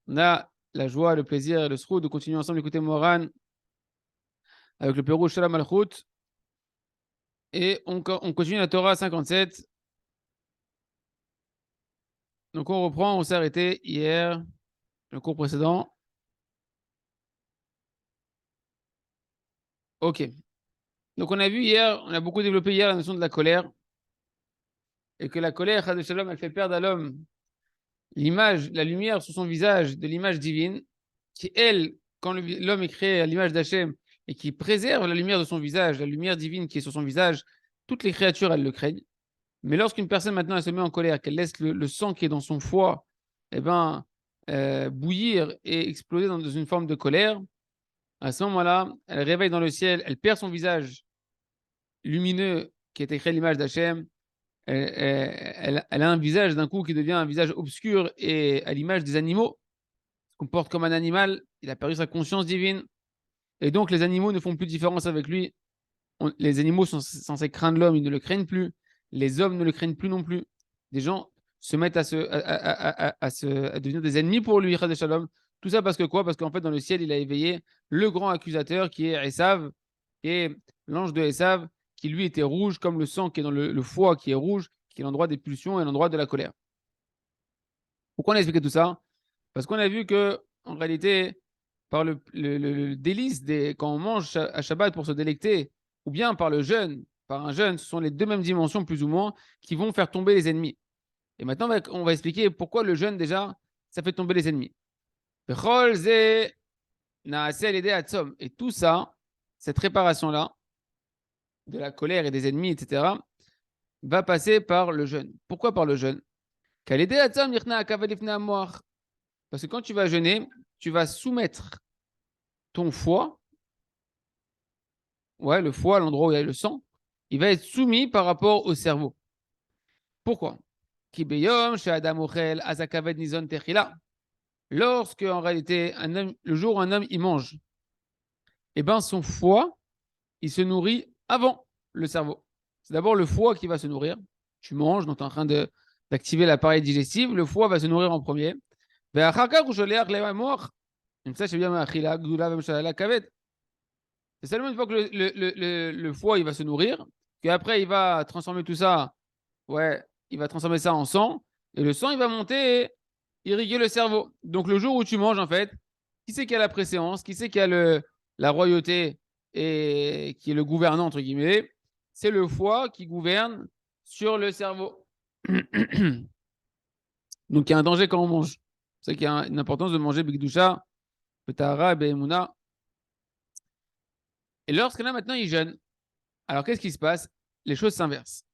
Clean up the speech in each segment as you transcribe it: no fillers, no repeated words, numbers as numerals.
On a la joie, le plaisir et le sroud de continuer ensemble d'écouter Moran avec le Pérou Shalom Malchut. Et on continue la Torah 57. Donc on reprend, on s'est arrêté hier, le cours précédent. Ok. Donc on a vu hier, on a beaucoup développé hier la notion de la colère. Et que la colère, Chas Shalom, elle fait perdre à l'homme l'image, la lumière sur son visage de l'image divine, qui elle, quand l'homme est créé à l'image d'Hachem et qui préserve la lumière de son visage, la lumière divine qui est sur son visage, toutes les créatures, elles le craignent. Mais lorsqu'une personne maintenant elle se met en colère, qu'elle laisse le sang qui est dans son foie eh ben, bouillir et exploser dans une forme de colère, à ce moment-là, elle réveille dans le ciel, elle perd son visage lumineux qui est écrit à l'image d'Hachem, elle a un visage d'un coup qui devient un visage obscur et à l'image des animaux, se comporte comme un animal, il a perdu sa conscience divine, et donc les animaux ne font plus de différence avec lui. Les animaux sont censés craindre l'homme, ils ne le craignent plus. Les hommes ne le craignent plus non plus. Des gens se mettent à devenir des ennemis pour lui, Chas Shalom. Tout ça parce que quoi? Parce qu'en fait, dans le ciel, il a éveillé le grand accusateur qui est Esav, et l'ange de Esav, qui lui était rouge comme le sang qui est dans le foie qui est rouge, qui est l'endroit des pulsions et l'endroit de la colère. Pourquoi on a expliqué tout ça? Parce qu'on a vu que, en réalité, par le délice quand on mange à Shabbat pour se délecter, ou bien par le jeûne, par un jeûne, ce sont les deux mêmes dimensions plus ou moins qui vont faire tomber les ennemis. Et maintenant, on va expliquer pourquoi le jeûne déjà, ça fait tomber les ennemis. Et tout ça, cette réparation-là, de la colère et des ennemis, etc., va passer par le jeûne. Pourquoi par le jeûne? Parce que quand tu vas jeûner, tu vas soumettre ton foie, ouais, le foie, l'endroit où il y a le sang, il va être soumis par rapport au cerveau. Pourquoi? Lorsque, en réalité, le jour où un homme il mange, eh ben, son foie, il se nourrit avant le cerveau. C'est d'abord le foie qui va se nourrir. Tu manges, donc tu es en train d'activer l'appareil digestif. Le foie va se nourrir en premier. C'est seulement une fois que le foie il va se nourrir, qu'après il va transformer tout ça, ouais, il va transformer ça en sang, et le sang il va monter et irriguer le cerveau. Donc le jour où tu manges, en fait, qui c'est qui a la préséance, qui c'est qui a la royauté et qui est le gouvernant, entre guillemets, c'est le foie qui gouverne sur le cerveau. Donc il y a un danger quand on mange. C'est qu'il y a une importance de manger Bigdusha, Petara, Behemuna. Et lorsqu'il a maintenant il jeûne, alors qu'est-ce qui se passe? Les choses s'inversent.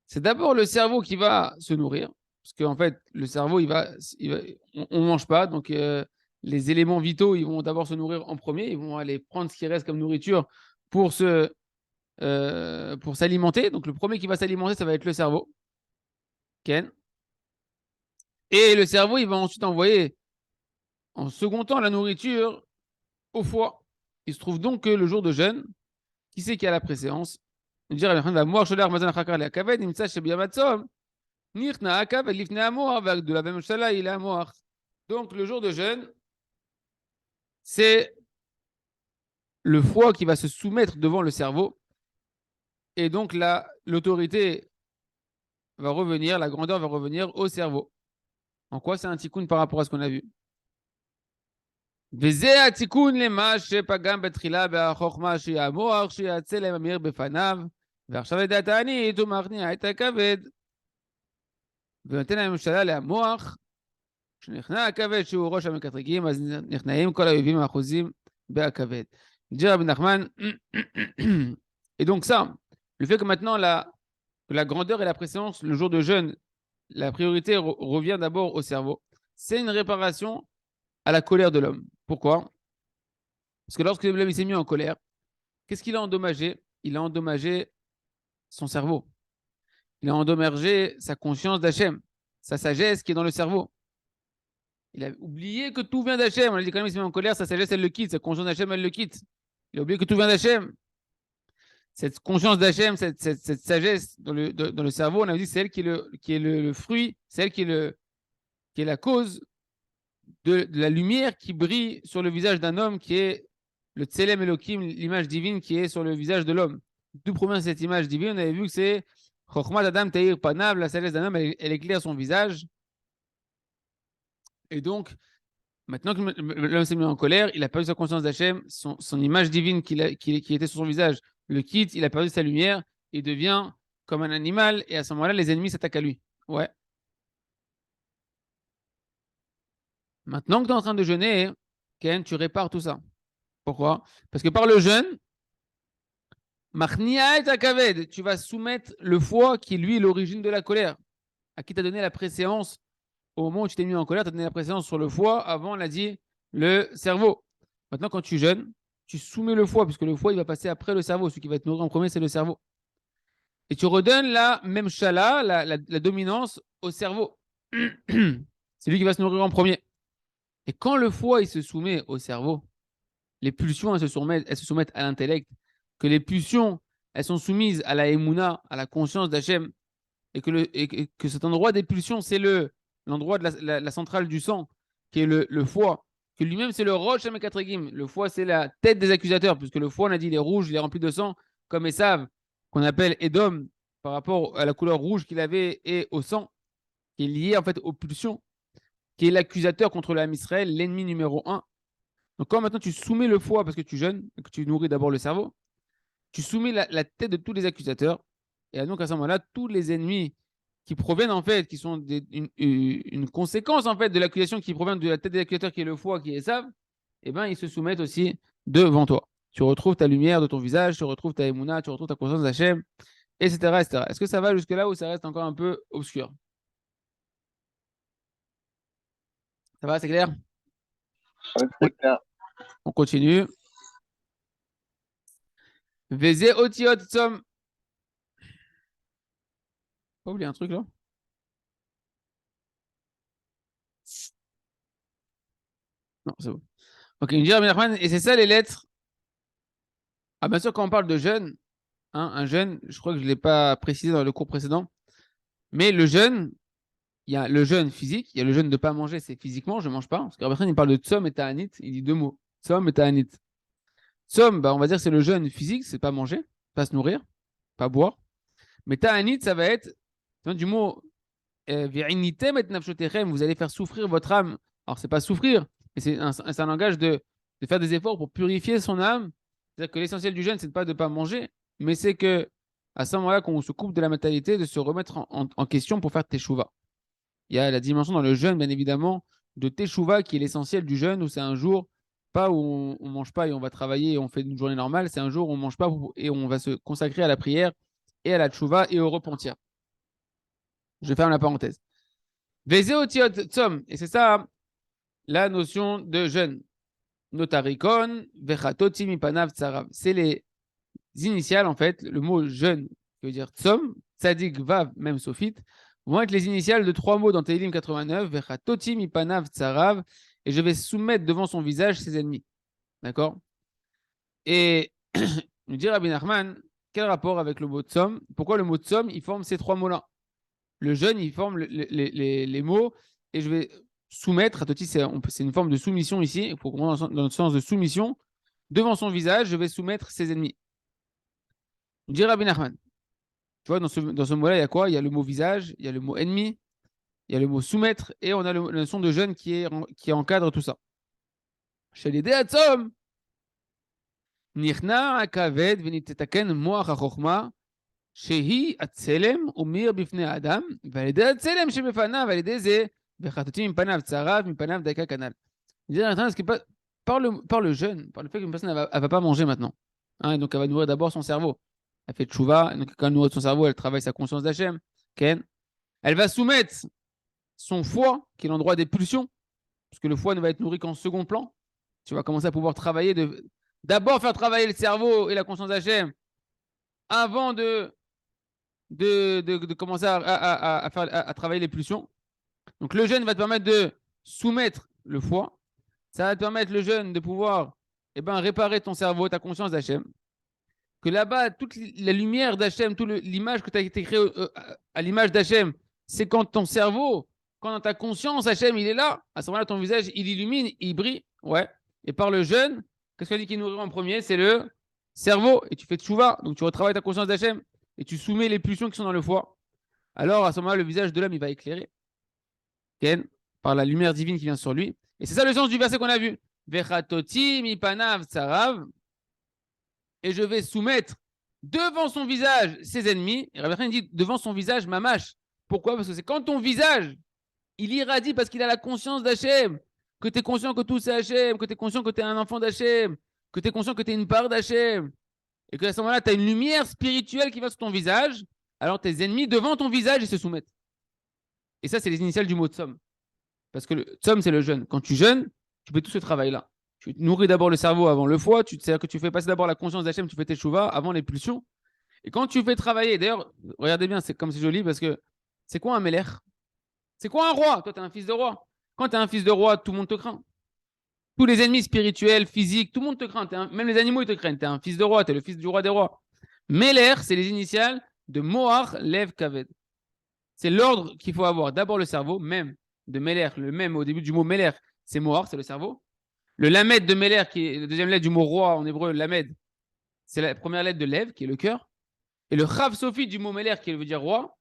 C'est d'abord le cerveau qui va se nourrir, parce qu'en fait, le cerveau, on ne mange pas, donc les éléments vitaux, ils vont d'abord se nourrir en premier, ils vont aller prendre ce qui reste comme nourriture pour s'alimenter. Donc le premier qui va s'alimenter, ça va être le cerveau. Ken. Et le cerveau, il va ensuite envoyer en second temps la nourriture au foie. Il se trouve donc que le jour de jeûne, qui c'est qui a la préséance? Donc le jour de jeûne, c'est le foie qui va se soumettre devant le cerveau. Et donc l'autorité va revenir, la grandeur va revenir au cerveau. En quoi c'est un tikkun par rapport à ce qu'on a vu? וזה התיקון למה שפגם בתחילה בחוכמה שהיא המוח שיעצה להם המאיר בפניו, ועכשיו לדעת הענית הוא מכניע את הכבד. ונותן הממשלה להמוח, כשנכנע הכבד שהוא ראש המקטרגים, אז נכנעים כל האויבים האחוזים בכבד. dit Rabbi Nachman. Et donc ça, le fait que maintenant la grandeur et la préséance, le jour de jeûne, la priorité revient d'abord au cerveau, c'est une réparation à la colère de l'homme. Pourquoi? Parce que lorsque l'homme s'est mis en colère, qu'est-ce qu'il a endommagé? Il a endommagé son cerveau. Il a endommagé sa conscience d'Hachem, sa sagesse qui est dans le cerveau. Il a oublié que tout vient d'Hachem. On a dit quand même il s'est mis en colère, sa sagesse, elle le quitte, sa conscience d'Hachem, elle le quitte. Il a oublié que tout vient d'Hachem. cette conscience d'Hachem, cette sagesse dans le cerveau, on a dit c'est elle qui est le fruit, c'est elle qui est la cause de la lumière qui brille sur le visage d'un homme qui est le Tselem Elohim, l'image divine qui est sur le visage de l'homme. D'où provient cette image divine? On avait vu que c'est Chokhmat Adam Taïr Panav, la sagesse d'un homme, elle éclaire son visage. Et donc, maintenant que l'homme s'est mis en colère, il a perdu sa conscience d'Hachem, son image divine qui était sur son visage le quitte, il a perdu sa lumière, il devient comme un animal, et à ce moment-là, les ennemis s'attaquent à lui. Ouais. Maintenant que tu es en train de jeûner, Ken, tu répares tout ça. Pourquoi? Parce que par le jeûne, tu vas soumettre le foie qui, lui, est l'origine de la colère, à qui t'a donné la préséance au moment où tu t'es mis en colère, tu as donné la préséance sur le foie, avant, on a dit le cerveau. Maintenant, quand tu jeûnes, tu soumets le foie, puisque le foie, il va passer après le cerveau. Celui qui va être nourri en premier, c'est le cerveau. Et tu redonnes la même chala, la dominance au cerveau. C'est lui qui va se nourrir en premier. Et quand le foie, il se soumet au cerveau, les pulsions, elles se soumettent à l'intellect, que les pulsions, elles sont soumises à la émouna, à la conscience d'Hachem, et que cet endroit des pulsions, c'est l'endroit de la centrale du sang, qui est le foie, que lui-même, c'est le roche Amekatregim. Le foie, c'est la tête des accusateurs, puisque le foie, on a dit, il est rouge, il est rempli de sang, comme Esav, qu'on appelle Edom, par rapport à la couleur rouge qu'il avait et au sang, qui est lié en fait aux pulsions, qui est l'accusateur contre l'âme Israël, l'ennemi numéro un. Donc, quand maintenant tu soumets le foie parce que tu jeûnes, que tu nourris d'abord le cerveau, tu soumets la tête de tous les accusateurs. Et donc, à ce moment-là, tous les ennemis qui proviennent, en fait, qui sont une conséquence, en fait, de l'accusation qui provient de la tête des accusateurs, qui est le foie, qui est Esav, eh bien, ils se soumettent aussi devant toi. Tu retrouves ta lumière de ton visage, tu retrouves ta émouna, tu retrouves ta conscience d'Hachem, etc., etc. Est-ce que ça va jusque-là ou ça reste encore un peu obscur? Ça va, c'est clair? Oui, c'est clair. On continue. Veze otiot som. Pas oublié un truc là? Non, c'est bon. Ok, une et c'est ça les lettres. Ah, bien sûr, quand on parle de jeûne, hein, un jeûne, je crois que je ne l'ai pas précisé dans le cours précédent, mais le jeûne, il y a le jeûne physique, il y a le jeûne de ne pas manger, c'est physiquement, je ne mange pas. Parce que Rabbi il parle de tsom et ta'anit, il dit deux mots. Tsom et ta'anit. Tsom, bah, on va dire c'est le jeûne physique, c'est pas manger, pas se nourrir, pas boire. Mais ta'anit, ça va être du mot vous allez faire souffrir votre âme. Alors, c'est pas souffrir, mais c'est un langage de faire des efforts pour purifier son âme. C'est-à-dire que l'essentiel du jeûne, c'est pas de ne pas manger, mais c'est que à ce moment-là, qu'on se coupe de la matérialité, de se remettre en question pour faire teshuva. Il y a la dimension dans le jeûne, bien évidemment, de teshuva qui est l'essentiel du jeûne, où c'est un jour, pas où on ne mange pas et on va travailler et on fait une journée normale, c'est un jour où on ne mange pas et on va se consacrer à la prière et à la teshuva et au repentir. Je ferme la parenthèse. Et c'est ça la notion de jeûne. Notarikon, vechatoti mipanav tsarav. C'est les initiales, en fait, le mot jeûne, qui veut dire tsom, tzadik vav, même sophite, vont être les initiales de trois mots dans Tehillim 89, vechatoti mipanav tsarav, et je vais soumettre devant son visage ses ennemis. D'accord? Et nous dit Rabbi Nachman, quel rapport avec le mot tsom? Pourquoi le mot tsom, il forme ces trois mots-là? Le jeûne, il forme les mots, et je vais soumettre, c'est une forme de soumission ici, il faut comprendre dans le sens de soumission, devant son visage, je vais soumettre ses ennemis. Dit Rabbi Nachman. Tu vois, dans ce mot-là, il y a quoi? Il y a le mot visage, il y a le mot ennemi, il y a le mot soumettre, et on a la notion de jeûne qui encadre tout ça. Chez les Déatzom, Nichna akaved venitetaken moach ha-chokhma, shehi atzelem umir bifnei adam, ועל ידי הצלם שבפניו, ועל ידי זה, וחטאתי מפניו צרב, מפניו דקה כנ"ל. Est-ce que par le jeûne, par le fait qu'une personne elle va pas manger maintenant, hein, donc elle va nourrir d'abord son cerveau. Elle fait tchouva, donc quand elle nourrit son cerveau, elle travaille sa conscience d'Hachem. Ken. Elle va soumettre son foie, qui est l'endroit des pulsions, parce que le foie ne va être nourri qu'en second plan. Tu vas commencer à pouvoir travailler, d'abord faire travailler le cerveau et la conscience d'Hachem avant de commencer à travailler les pulsions. Donc le jeûne va te permettre de soumettre le foie. Ça va te permettre le jeûne de pouvoir réparer ton cerveau, ta conscience d'Hachem. que là-bas, toute la lumière d'Hachem, toute l'image que tu as été créée à l'image d'Hachem, c'est quand ton cerveau, quand dans ta conscience, Hachem, il est là, à ce moment-là, ton visage, il illumine, il brille. Ouais. Et par le jeûne, qu'est-ce qu'on dit qui nourrit en premier? C'est le cerveau. Et tu fais tchouva, donc tu retravailles ta conscience d'Hachem et tu soumets les pulsions qui sont dans le foie. Alors, à ce moment-là, le visage de l'homme, il va éclairer. Ken, par la lumière divine qui vient sur lui. Et c'est ça le sens du verset qu'on a vu. Vechatoti mipanav tsarav. Et je vais soumettre devant son visage ses ennemis. Et Rabbi dit devant son visage mamash. Pourquoi? Parce que c'est quand ton visage, il irradie parce qu'il a la conscience d'Hachem, que tu es conscient que tout c'est Hachem, que tu es conscient que tu es un enfant d'Hachem, que tu es conscient que tu es une part d'Hachem, et qu'à ce moment-là, tu as une lumière spirituelle qui va sur ton visage, alors tes ennemis devant ton visage, ils se soumettent. Et ça, c'est les initiales du mot tzom. Parce que le tzom, c'est le jeûne. Quand tu jeûnes, tu fais tout ce travail-là. Tu nourris d'abord le cerveau avant le foie, c'est-à-dire que tu fais passer d'abord la conscience d'Hachem, tu fais tes chouvas avant les pulsions. Et quand tu fais travailler, d'ailleurs, regardez bien, c'est comme c'est joli parce que c'est quoi un melech? C'est quoi un roi? Toi, tu es un fils de roi. Quand tu es un fils de roi, tout le monde te craint. Tous les ennemis spirituels, physiques, tout le monde te craint. Même les animaux, ils te craignent. Tu es un fils de roi, tu es le fils du roi des rois. Melech, c'est les initiales de Moar Lev Kaved. C'est l'ordre qu'il faut avoir. D'abord le cerveau, même de Melech, le même au début du mot Melech, c'est Moar, c'est le cerveau. Le Lamed de Melech, qui est la deuxième lettre du mot roi en hébreu, Lamed, c'est la première lettre de Lev, qui est le cœur. Et le Chav Sofi du mot Melech, qui veut dire roi,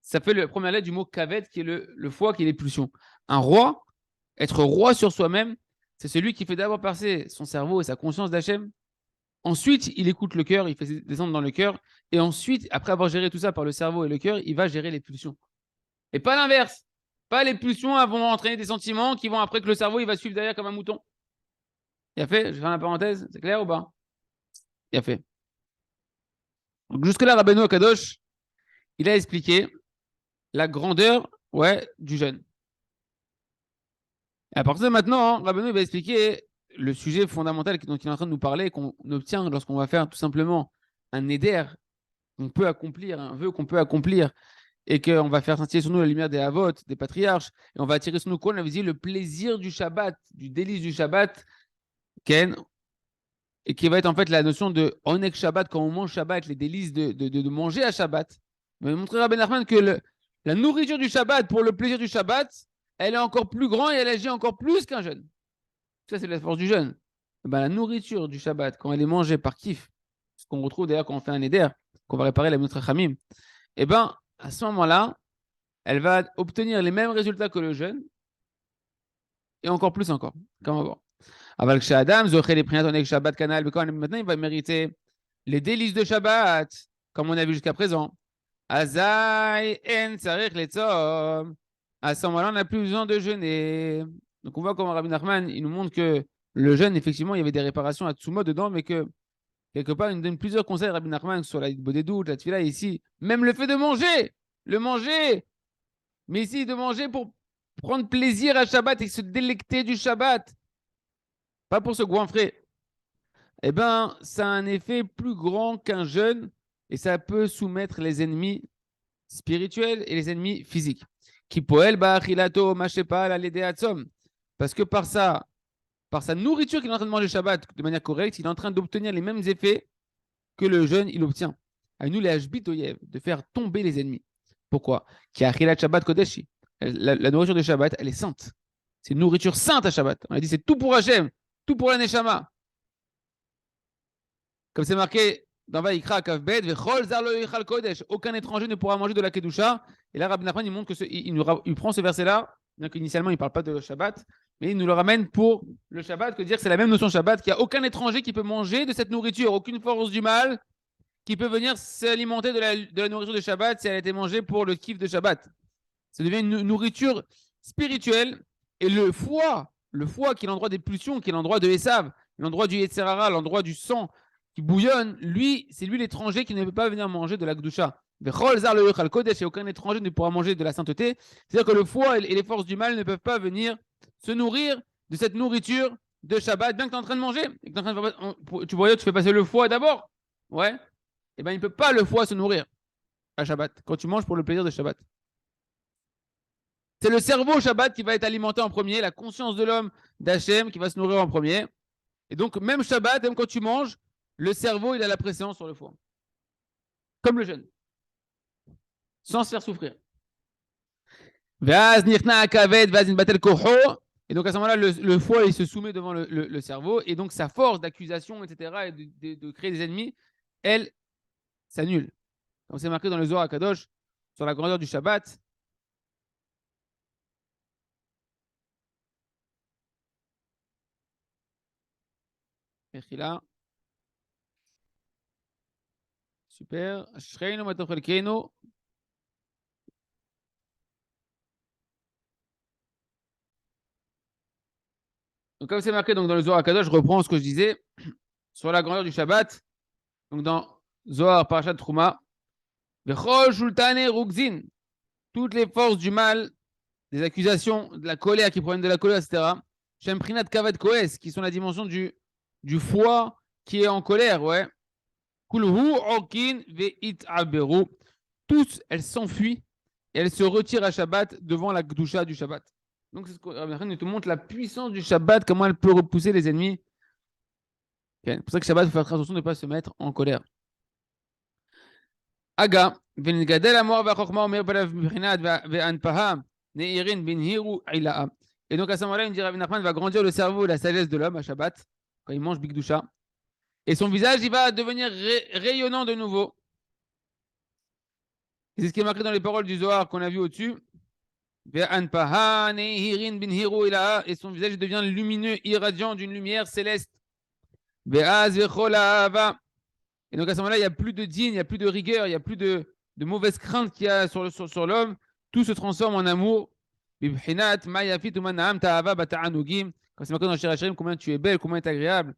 ça fait la première lettre du mot Kaved, qui est le foie, qui est les pulsions. Un roi, être roi sur soi-même, c'est celui qui fait d'abord passer son cerveau et sa conscience d'Hachem. Ensuite, il écoute le cœur, il fait descendre dans le cœur. Et ensuite, après avoir géré tout ça par le cerveau et le cœur, il va gérer les pulsions. Et pas l'inverse. Pas les pulsions vont entraîner des sentiments qui vont après que le cerveau il va suivre derrière comme un mouton. Il a fait, je fais la parenthèse, c'est clair ou pas? Il a fait. Donc jusque-là, Rabbeinu Akadosh, il a expliqué la grandeur du jeûne. Et à partir de maintenant, Rabbeinu va expliquer le sujet fondamental dont il est en train de nous parler, qu'on obtient lorsqu'on va faire tout simplement un éder qu'on peut accomplir, un vœu qu'on peut accomplir, et qu'on va faire scintiller sur nous la lumière des Havot, des patriarches, et on va attirer sur nous quoi? On avait dit le plaisir du Shabbat, du délice du Shabbat, Ken, et qui va être en fait la notion de Onek Shabbat, quand on mange Shabbat, les délices de manger à Shabbat. On va montrer à Ben Nachman que la nourriture du Shabbat, pour le plaisir du Shabbat, elle est encore plus grande et elle agit encore plus qu'un jeûne. Ça, c'est la force du jeûne. Ben, la nourriture du Shabbat, quand elle est mangée par kiff, ce qu'on retrouve d'ailleurs quand on fait un éder, qu'on va réparer la Mitzvah Chamim, et ben à ce moment-là, elle va obtenir les mêmes résultats que le jeûne, et encore plus encore. Comme on va voir. Aval Adam, Zoché les prières Onek Shabbat Kanal, maintenant il va mériter les délices de Shabbat, comme on a vu jusqu'à présent. Azai en Tsarich Letzom. À ce moment-là, on n'a plus besoin de jeûner. Donc on voit comment Rabbi Nachman, il nous montre que le jeûne, effectivement, il y avait des réparations à Tsumot dedans, mais que quelque part, il nous donne plusieurs conseils, Rabbi Nachman, sur la Bodédout, la Tfila, ici. Même le fait de manger, le manger. Mais ici, de manger pour prendre plaisir à Shabbat et se délecter du Shabbat. Pas pour se goinfrer. Eh bien, ça a un effet plus grand qu'un jeûne et ça peut soumettre les ennemis spirituels et les ennemis physiques. Parce que par sa nourriture qu'il est en train de manger Shabbat de manière correcte, il est en train d'obtenir les mêmes effets que le jeûne il obtient. À nous, les Hashbitoyev, de faire tomber les ennemis. Pourquoi? La nourriture de Shabbat, elle est sainte. C'est une nourriture sainte à Shabbat. On a dit c'est tout pour Hachem, tout pour la Neshama. Comme c'est marqué dans Vaïkra Kavbed, aucun étranger ne pourra manger de la Kedusha. Et là, Rabbi Nachman, il montre que il prend ce verset-là, donc initialement, il ne parle pas de Shabbat, mais il nous le ramène pour le Shabbat, que dire que c'est la même notion Shabbat, qu'il n'y a aucun étranger qui peut manger de cette nourriture, aucune force du mal qui peut venir s'alimenter de la nourriture de Shabbat si elle a été mangée pour le kiff de Shabbat. Ça devient une nourriture spirituelle. Et le foie qui est l'endroit des pulsions, qui est l'endroit de Esav, l'endroit du Yetzerara, l'endroit du sang qui bouillonne, c'est lui l'étranger qui ne peut pas venir manger de la Gdusha. Et aucun étranger ne pourra manger de la sainteté. C'est-à-dire que le foie et les forces du mal ne peuvent pas venir se nourrir de cette nourriture de Shabbat, bien que tu es en train de manger. Et que tu vois, tu fais passer le foie d'abord. Ouais. Eh bien, il ne peut pas le foie se nourrir à Shabbat, quand tu manges pour le plaisir de Shabbat. C'est le cerveau Shabbat qui va être alimenté en premier, la conscience de l'homme d'Hachem qui va se nourrir en premier. Et donc, même Shabbat, même quand tu manges, le cerveau, il a la pression sur le foie. Comme le jeûne. Sans se faire souffrir. Et donc à ce moment-là, le foie, il se soumet devant le cerveau. Et donc sa force d'accusation, etc., et de créer des ennemis, elle s'annule. Comme c'est marqué dans le Zohar HaKadosh, sur la grandeur du Shabbat. Mechila. Super. Shreinu matochelkeinu. Donc, comme c'est marqué donc, dans le Zohar HaKadosh, je reprends ce que je disais sur la grandeur du Shabbat. Donc, dans Zohar Parashat Trouma, Vechol Shultane Rugzin, toutes les forces du mal, des accusations, de la colère qui proviennent de la colère, etc. Shemprinat Kavad Koes, qui sont la dimension du foie qui est en colère, ouais. Kulhu Okin Veit Aberu. Tous, elles s'enfuient et elles se retirent à Shabbat devant la Gdusha du Shabbat. Donc, c'est ce que Rabbi Nachman te montre la puissance du Shabbat, comment elle peut repousser les ennemis. Okay. C'est pour ça que Shabbat, il faut faire attention de ne pas se mettre en colère. Aga, Vengadel Amor Vachokma Omer Balav Brinad Ve'anpaha Neirin Binhiru Ila'a. Et donc à ce moment-là, il dit Rabbi Nachman va grandir le cerveau et la sagesse de l'homme à Shabbat, quand il mange Bigdusha. Et son visage, il va devenir rayonnant de nouveau. C'est ce qui est marqué dans les paroles du Zohar qu'on a vu au-dessus. Et son visage devient lumineux, irradiant d'une lumière céleste. Et donc à ce moment-là, il n'y a plus de din, il n'y a plus de rigueur, il n'y a plus de mauvaise crainte qu'il y a sur l'homme. Tout se transforme en amour. Comme c'est marqué dans Shir Hashirim, combien tu es belle, combien tu es agréable.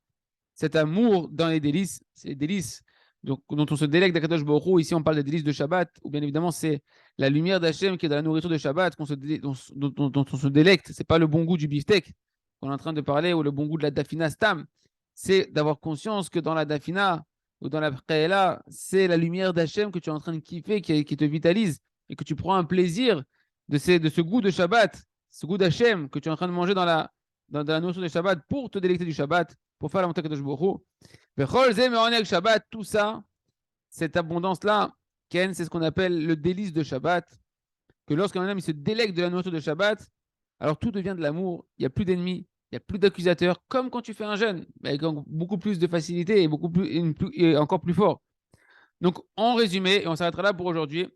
Cet amour dans les délices, c'est les délices dont on se délecte d'Akadosh Baruch Hu. Ici, on parle des délices de Shabbat, ou bien évidemment, c'est la lumière d'Hachem qui est dans la nourriture de Shabbat, dont on se délecte. Ce n'est pas le bon goût du beefsteak qu'on est en train de parler, ou le bon goût de la dafina stam. C'est d'avoir conscience que dans la dafina ou dans la préla, c'est la lumière d'Hachem que tu es en train de kiffer, qui te vitalise, et que tu prends un plaisir de ce goût de Shabbat, ce goût d'Hachem que tu es en train de manger dans la nourriture de Shabbat pour te délecter du Shabbat, pour faire la montée de Kadosh Baruch Hu. Shabbat, tout ça, cette abondance-là, Ken, c'est ce qu'on appelle le délice de Shabbat. Que lorsqu'un homme il se délecte de la nourriture de Shabbat, alors tout devient de l'amour, il n'y a plus d'ennemis, il n'y a plus d'accusateurs, comme quand tu fais un jeûne, avec beaucoup plus de facilité et, et encore plus fort. Donc, en résumé, et on s'arrêtera là pour aujourd'hui,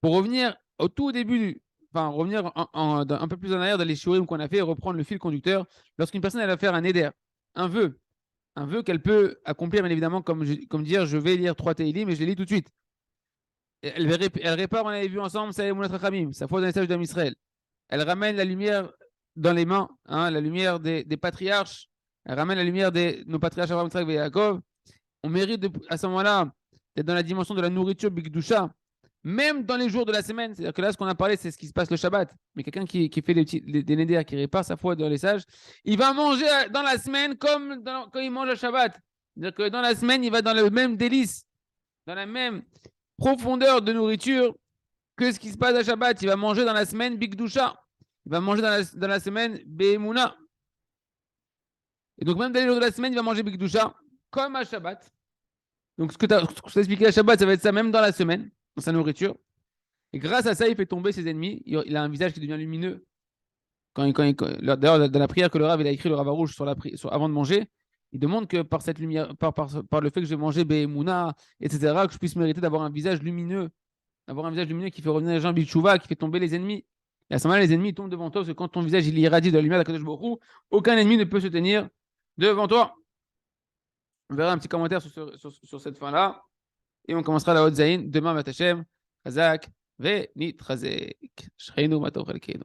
pour revenir au tout début, enfin, revenir un peu plus en arrière dans les shurim qu'on a fait et reprendre le fil conducteur, lorsqu'une personne elle va faire un éder, un vœu qu'elle peut accomplir, bien évidemment, comme dire je vais lire 3 Teilim, mais je les lis tout de suite. Elle répare, on avait vu ensemble, sa foi dans les sages d'Am Israël. Elle ramène la lumière dans les mains, hein, la lumière des patriarches. Elle ramène la lumière de nos patriarches Abraham, Yitzhak et Yaakov. On mérite à ce moment-là d'être dans la dimension de la nourriture Bigdusha, même dans les jours de la semaine. C'est-à-dire que là, ce qu'on a parlé, c'est ce qui se passe le Shabbat. Mais quelqu'un qui fait des nédères, qui répare sa foi dans les sages, il va manger dans la semaine comme quand il mange le Shabbat. C'est-à-dire que dans la semaine, il va dans le même délice, dans la même profondeur de nourriture que ce qui se passe à Shabbat. Il va manger dans la semaine Bigdusha. Il va manger dans la semaine Behemuna. Et donc, même dans les jours de la semaine, il va manger Bigdusha comme à Shabbat. Donc, ce que tu as expliqué à Shabbat, ça va être ça même dans la semaine, dans sa nourriture. Et grâce à ça, il fait tomber ses ennemis. Il a un visage qui devient lumineux. D'ailleurs, dans la prière que le Rav il a écrit, le Rav Rouge, avant de manger, il demande que par cette lumière, par le fait que je vais manger Behemuna, etc., que je puisse mériter d'avoir un visage lumineux. D'avoir un visage lumineux qui fait revenir les gens Bichouva, qui fait tomber les ennemis. Et à ce moment-là, les ennemis tombent devant toi, parce que quand ton visage il irradie de la lumière d'Akadosh Baruch Hu, aucun ennemi ne peut se tenir devant toi. On verra un petit commentaire sur cette fin-là. Et on commencera la Hot Zayin demain, Matachem, Chazak, Ve Nitrazek. Shreinu Matochelkeinu.